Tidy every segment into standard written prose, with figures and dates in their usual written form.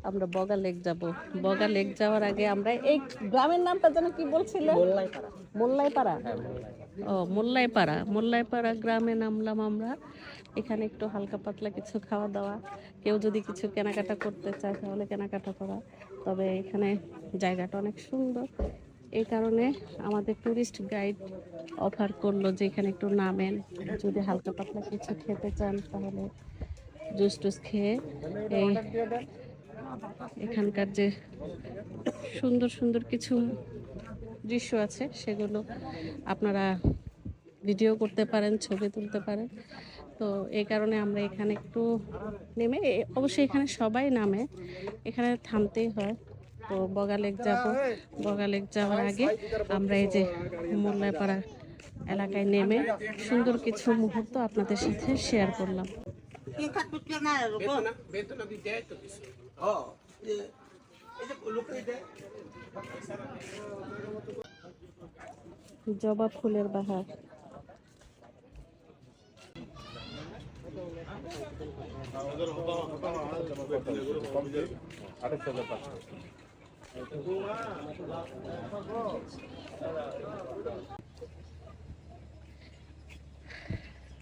আমরা বগা লেক যাব। বগা লেক যাওয়ার আগে আমরা এই গ্রামের নামটা যেন কি বলছিলে? মোল্লাইপাড়া। মোল্লাইপাড়া। হ্যাঁ, মোল্লাইপাড়া। ও মোল্লাইপাড়া, মোল্লাইপাড়া গ্রামে নামলাম আমরা। এখানে একটু হালকা পাতলা কিছু খাওয়া দাওয়া, কেউ যদি কিছু কেনাকাটা করতে চায় তাহলে কেনাকাটা করা। তবে এখানে জায়গাটা অনেক সুন্দর, এই কারণে আমাদের ট্যুরিস্ট গাইড অফার করলো যে এখানে একটু নামেন, যদি হালকা পাতলা কিছু খেতে চান তাহলে জুস টুস খেয়ে এই এখানকার যে সুন্দর সুন্দর কিছু দৃশ্য আছে সেগুলো আপনারা ভিডিও করতে পারেন, ছবি তুলতে পারেন। তো এই কারণে আমরা এখানে একটু নেমে, অবশ্যই এখানে সবাই নামে, এখানে থামতেই হয়। তো বগা লেক যাব। বগা লেক যাওয়ার আগে আমরা এই যে মোল্লাইপাড়া এলাকায় নেমে সুন্দর কিছু মুহূর্ত আপনাদের সাথে শেয়ার করলাম। জবা ফুলের বাহার।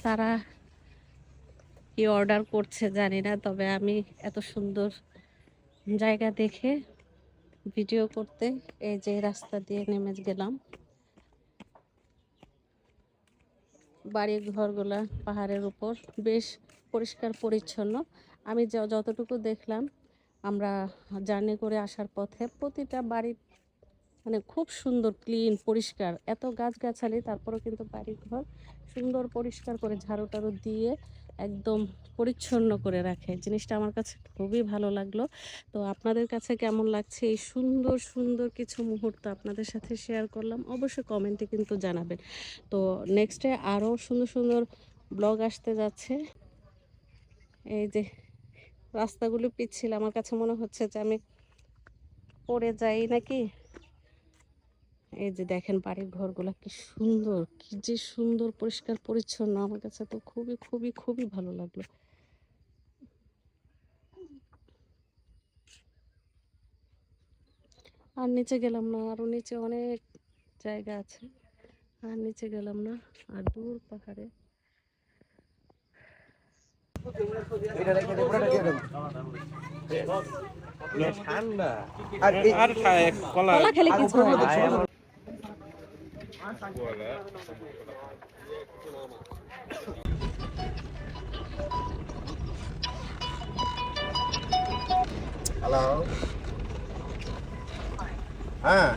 তারা কি অর্ডার করছে জানি না, তবে আমি এত সুন্দর জায়গা দেখে ভিডিও করতে এই যে রাস্তা দিয়ে নেমে গেলাম। বাড়ির ঘরগুলা পাহাড়ের উপর বেশ পরিষ্কার পরিচ্ছন্ন। আমি যতটুকু দেখলাম আমরা জার্নি করে আসার পথে, প্রতিটা বাড়ি মানে খুব সুন্দর, ক্লিন, পরিষ্কার। এত গাছগাছালি, তারপরেও কিন্তু বাড়ি ঘর সুন্দর পরিষ্কার করে ঝাড়ু টাড়ু দিয়ে একদম পরিচ্ছন্ন করে রাখে। জিনিসটা আমার কাছে খুবই ভালো লাগলো। তো আপনাদের কাছে কেমন লাগছে এই সুন্দর সুন্দর কিছু মুহূর্ত আপনাদের সাথে শেয়ার করলাম, অবশ্যই কমেন্টে কিন্তু জানাবেন। তো নেক্সটে আরও সুন্দর সুন্দর ব্লগ আসতে যাচ্ছে। এই যে রাস্তাগুলো পিচ্ছিল, আমার কাছে মনে হচ্ছে যে আমি পড়ে যাই নাকি। এই যে দেখেন বাড়ির ঘরগুলা কি সুন্দর, কি যে সুন্দর পরিষ্কার পরিচ্ছন্ন, আমার কাছে তো খুবই খুবই খুবই ভালো লাগলো। আর নিচে গেলাম না, আরো নিচে অনেক জায়গা আছে, আর নিচে গেলাম না। আর দূর পাহাড়ে ঠান্ডা কলা খেলে কিছু হয় না। হ্যালো, হ্যাঁ